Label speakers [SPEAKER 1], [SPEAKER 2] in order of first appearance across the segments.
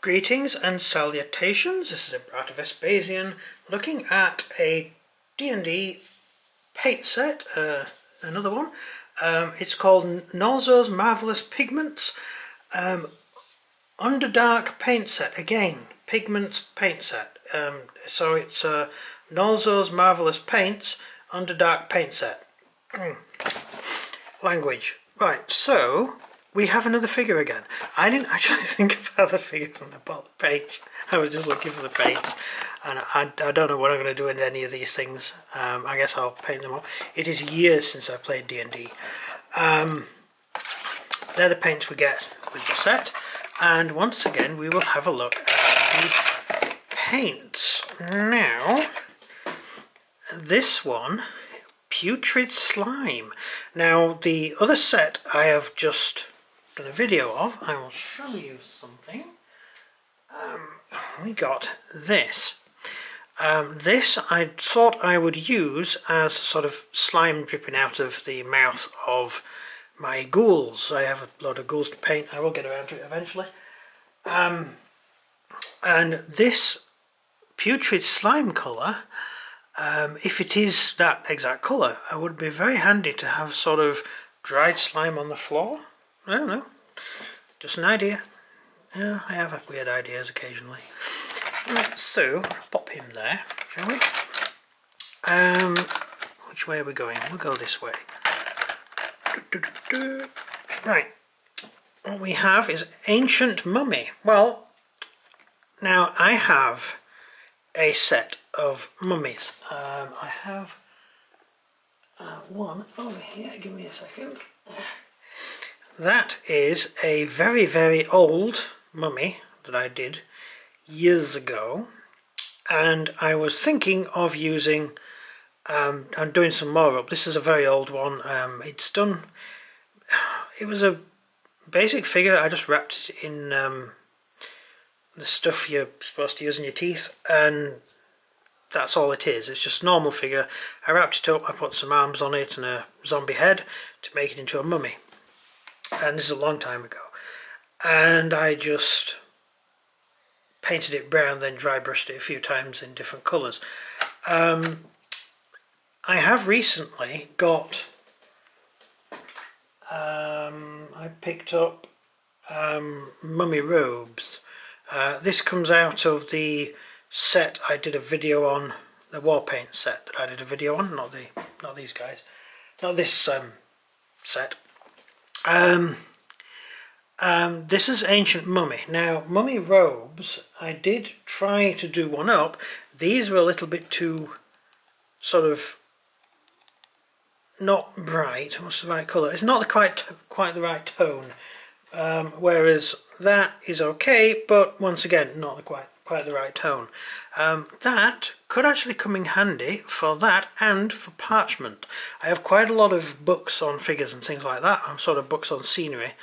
[SPEAKER 1] Greetings and salutations, this is a Art of Vespasian looking at a D&D paint set, another one. It's called Nolzurs Marvelouse Pigments Underdark paint set, again, Pigments paint set. So it's Nolzurs Marvelouse Paints Underdark paint set. Language. Right, so we have another figure again. I didn't actually think about the figures when I bought the paints. I was just looking for the paints, and I don't know what I'm going to do with any of these things. I guess I'll paint them all. It is years since I played D&D. They're the paints we get with the set, and once again we will have a look at the paints. Now, this one, Putrid Slime. Now, the other set I have just done a video of. I will show you something. We got this. This I thought I would use as sort of slime dripping out of the mouth of my ghouls. I have a lot of ghouls to paint. I will get around to it eventually. And this Putrid Slime colour, if it is that exact colour, it would be very handy to have sort of dried slime on the floor. I don't know, just an idea. Yeah, I have weird ideas occasionally. Right, so pop him there, shall we? Which way are we going? We'll go this way. Right, what we have is Ancient Mummy. Well, now I have a set of mummies. I have one over here. Give me a second. That is a very, very old mummy that I did years ago, and I was thinking of using and doing some more up. This is a very old one. It's done. It was a basic figure. I just wrapped it in the stuff you're supposed to use in your teeth, and that's all it is. It's just a normal figure. I wrapped it up, I put some arms on it and a zombie head to make it into a mummy. And this is a long time ago. And I just painted it brown, then dry brushed it a few times in different colours. I have recently got... I picked up mummy robes. This comes out of the set I did a video on, the war paint set that I did a video on, not these guys, not this set. This is Ancient Mummy. Now, mummy robes, I did try to do one up. These were a little bit too sort of not bright. What's the right colour? It's not quite the right tone. Whereas that is okay, but once again, not quite the right tone. That could actually come in handy for that and for parchment. I have quite a lot of books on figures and things like that, sort of books on scenery,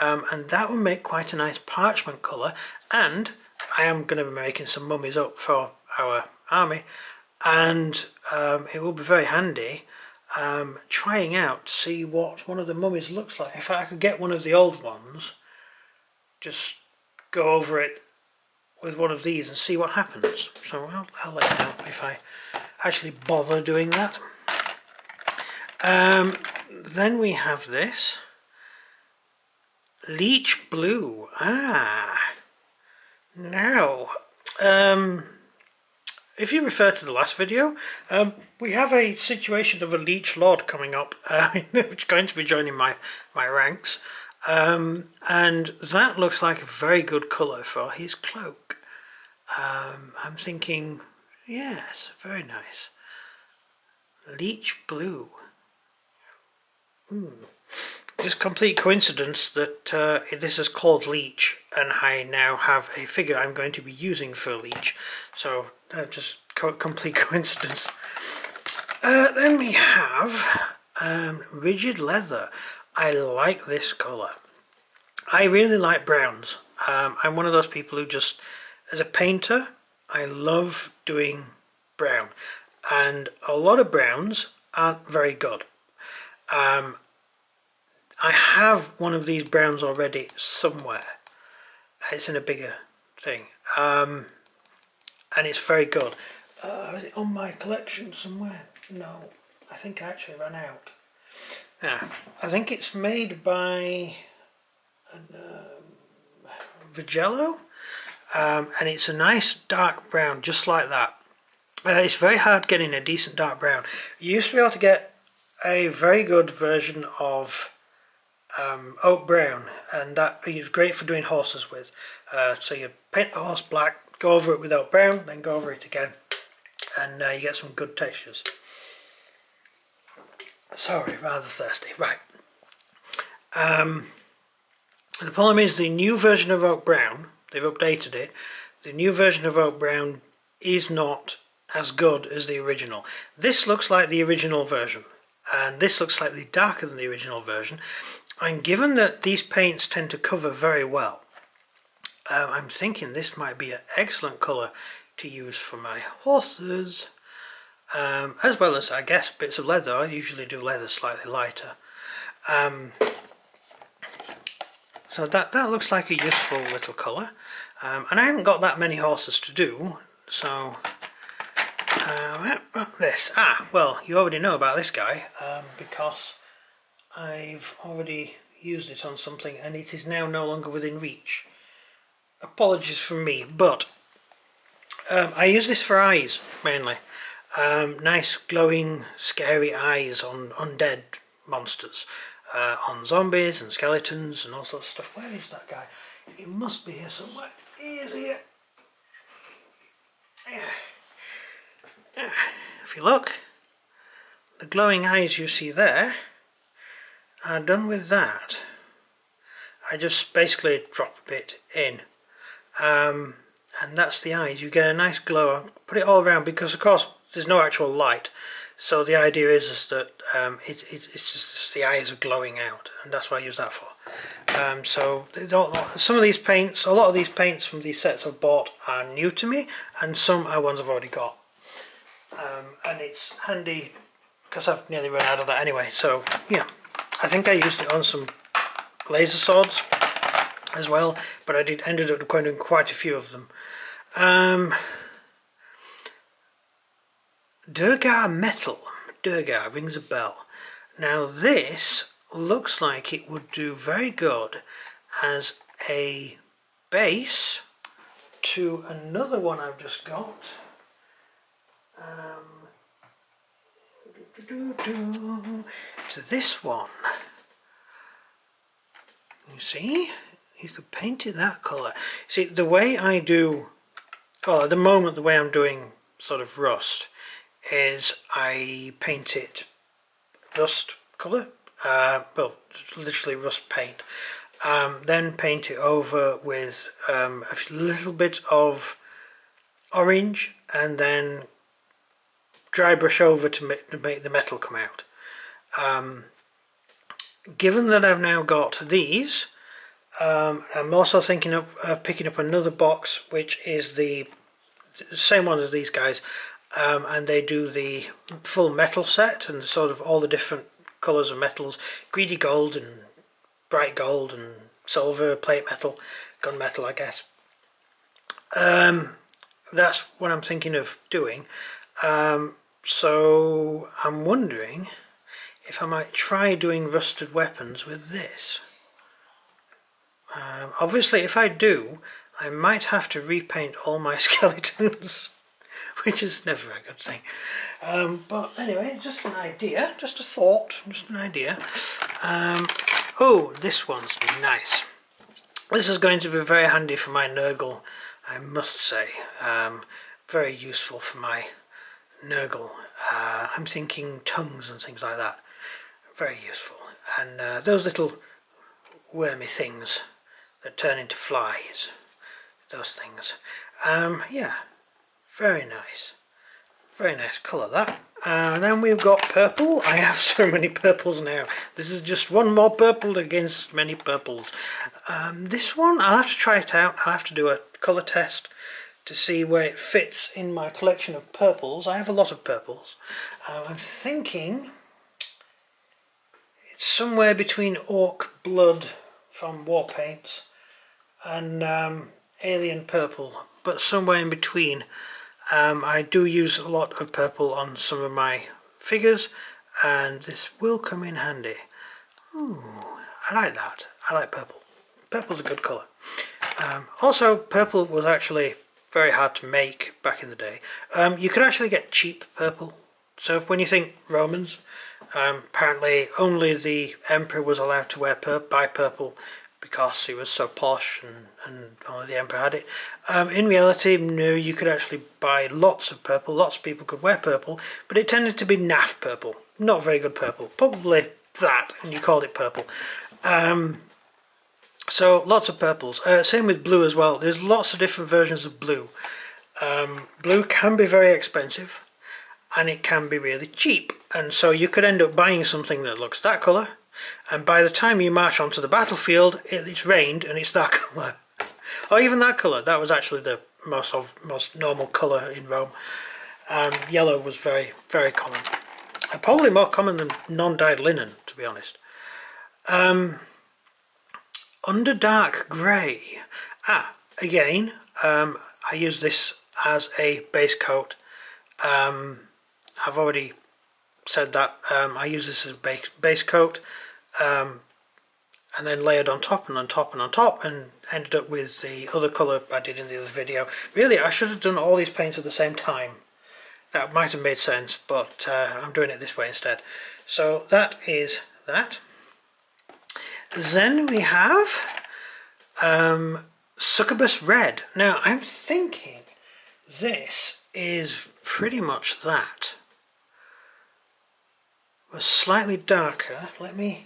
[SPEAKER 1] and that will make quite a nice parchment colour. And I am going to be making some mummies up for our army, and it will be very handy trying out to see what one of the mummies looks like. If I could get one of the old ones, just go over it with one of these and see what happens. So I'll let you know if I actually bother doing that. Then we have this Leech Blue. Now, if you refer to the last video, we have a situation of a Leech Lord coming up, which is going to be joining my ranks. And that looks like a very good colour for his cloak. I'm thinking, yes, very nice. Leech Blue. Just complete coincidence that this is called Leech, and I now have a figure I'm going to be using for Leech. So just complete coincidence. Then we have Rigid Leather. I like this colour. I really like browns. I'm one of those people who just, as a painter, I love doing brown. And a lot of browns aren't very good. I have one of these browns already somewhere. It's in a bigger thing, and it's very good. Is it on my collection somewhere? No, I think I actually ran out. Yeah, I think it's made by Vigello, and it's a nice dark brown, just like that. It's very hard getting a decent dark brown. You used to be able to get a very good version of oak brown, and that is great for doing horses with. So you paint the horse black, go over it with oak brown, then go over it again, and you get some good textures. Sorry, rather thirsty. Right. The problem is the new version of oak brown, they've updated it, the new version of oak brown is not as good as the original. This looks like the original version, and this looks slightly darker than the original version, and given that these paints tend to cover very well, I'm thinking this might be an excellent colour to use for my horses, as well as, I guess, bits of leather. I usually do leather slightly lighter. So that looks like a useful little colour, and I haven't got that many horses to do, so this. Well, you already know about this guy, because I've already used it on something and it is now no longer within reach. Apologies from me, but I use this for eyes mainly. Nice glowing scary eyes on undead monsters, on zombies and skeletons and all sorts of stuff. Where is that guy? He must be here somewhere. He is here. If you look, the glowing eyes you see there are done with that. I just basically drop a bit in, and that's the eyes. You get a nice glow. Put it all around because of course there's no actual light, so the idea is that it's just the eyes are glowing out, and that's what I use that for. So some of these paints, a lot of these paints from these sets I've bought are new to me, and some are ones I've already got. And it's handy because I've nearly run out of that anyway. So yeah, I think I used it on some laser swords as well, but I ended up doing quite a few of them. Durgar Metal. Durgar rings a bell. Now this looks like it would do very good as a base to another one I've just got. To this one. You see, you could paint it that colour. See, the way I do, well, at the moment the way I'm doing sort of rust is I paint it rust colour, well, literally rust paint, then paint it over with a little bit of orange, and then dry brush over to make the metal come out. Given that I've now got these, I'm also thinking of picking up another box which is the same one as these guys, and they do the full metal set and sort of all the different colours of metals, greedy gold and bright gold and silver, plate metal, gunmetal, I guess. That's what I'm thinking of doing. So I'm wondering if I might try doing rusted weapons with this. Obviously if I do, I might have to repaint all my skeletons, which is never a good thing. But anyway, just an idea, just a thought, just an idea. Oh, this one's nice. This is going to be very handy for my Nurgle, I must say. Very useful for my Nurgle. I'm thinking tongues and things like that. Very useful. And those little wormy things that turn into flies. Those things. Yeah, very nice. Very nice colour that. And then we've got purple. I have so many purples now. This is just one more purple against many purples. This one, I'll have to try it out. I'll have to do a colour test to see where it fits in my collection of purples. I have a lot of purples. I'm thinking it's somewhere between Orc Blood from War Paints and alien purple, but somewhere in between. I do use a lot of purple on some of my figures, and this will come in handy. Ooh, I like that. I like purple. Purple's a good colour. Also, purple was actually very hard to make back in the day. You could actually get cheap purple. So when you think Romans, apparently only the emperor was allowed to buy purple because he was so posh, and only the emperor had it. In reality, no, you could actually buy lots of purple. Lots of people could wear purple, but it tended to be naff purple. Not very good purple. Probably that, and you called it purple. So lots of purples. Same with blue as well. There's lots of different versions of blue. Blue can be very expensive, and it can be really cheap. And so you could end up buying something that looks that colour, and by the time you march onto the battlefield, it's rained and it's that colour. Or even that colour. That was actually the most normal colour in Rome. Yellow was very, very common. Probably more common than non-dyed linen, to be honest. Underdark Grey. Again, I use this as a base coat. I've already said that. I use this as a base coat, and then layered on top and on top and on top, and ended up with the other colour I did in the other video. Really, I should have done all these paints at the same time. That might have made sense, but I'm doing it this way instead. So that is that. Then we have Succubus Red. Now I'm thinking this is pretty much that, but slightly darker. Let me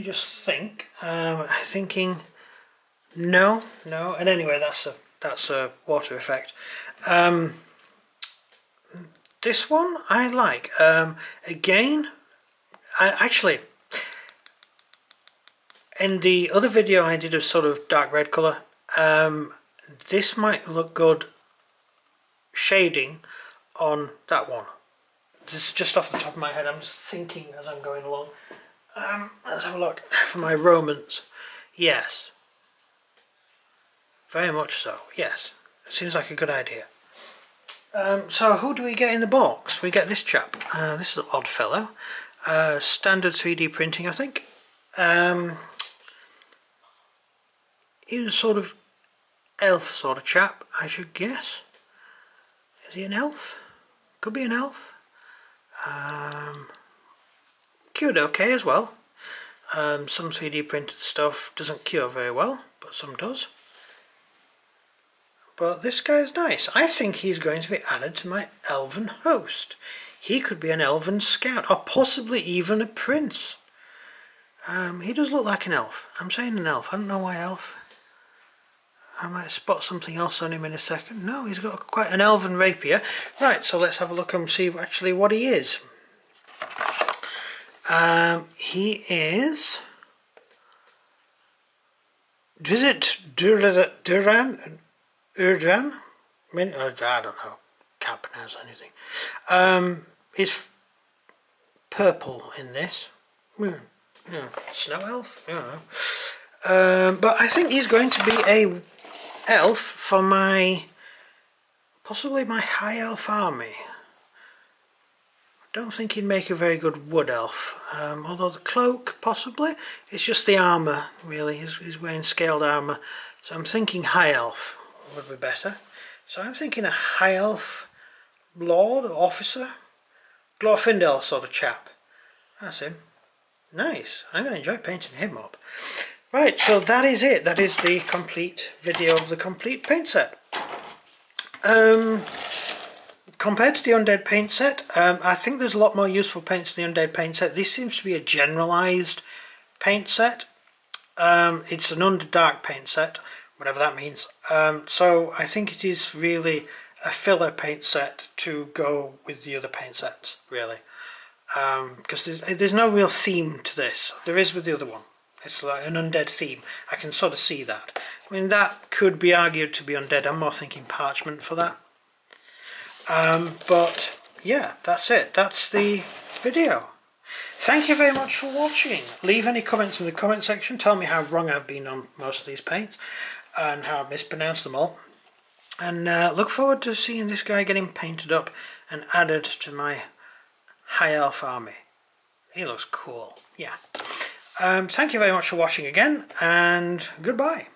[SPEAKER 1] just think. I'm thinking no, and anyway, that's a water effect. This one I like. Again, actually, in the other video I did a sort of dark red colour. This might look good shading on that one. This is just off the top of my head. I'm just thinking as I'm going along. Let's have a look for my Romans. Yes, very much so. Yes, seems like a good idea. So who do we get in the box? We get this chap. This is an odd fellow. Standard 3D printing, I think. He's a sort of elf sort of chap, I should guess. Is he an elf? Could be an elf. Cured okay as well. Some 3D printed stuff doesn't cure very well, but some does. But this guy's nice. I think he's going to be added to my elven host. He could be an elven scout, or possibly even a prince. He does look like an elf. I'm saying an elf. I don't know why elf. I might spot something else on him in a second. No, he's got quite an elven rapier. Right, so let's have a look and see actually what he is. He is... Is it Urdan? I don't know. Can't pronounce anything. It's purple in this. Yeah, snow elf? I don't know. But I think he's going to be a elf for possibly my high elf army. I don't think he'd make a very good wood elf. Although the cloak, possibly. It's just the armour, really. He's wearing scaled armour. So I'm thinking high elf would be better. So I'm thinking a high elf lord or officer. Glorfindel sort of chap. That's him. Nice. I'm going to enjoy painting him up. Right, so that is it. That is the complete video of the complete paint set. Compared to the Undead paint set, I think there's a lot more useful paints in the Undead paint set. This seems to be a generalised paint set. It's an Underdark paint set, whatever that means. So I think it is really a filler paint set to go with the other paint sets, really. Because there's no real theme to this. There is with the other one. It's like an undead theme. I can sort of see that. I mean, that could be argued to be undead. I'm more thinking parchment for that. But yeah, that's it. That's the video. Thank you very much for watching. Leave any comments in the comment section. Tell me how wrong I've been on most of these paints and how I've mispronounced them all. And look forward to seeing this guy getting painted up and added to my high elf army. He looks cool. Yeah. Thank you very much for watching again, and goodbye.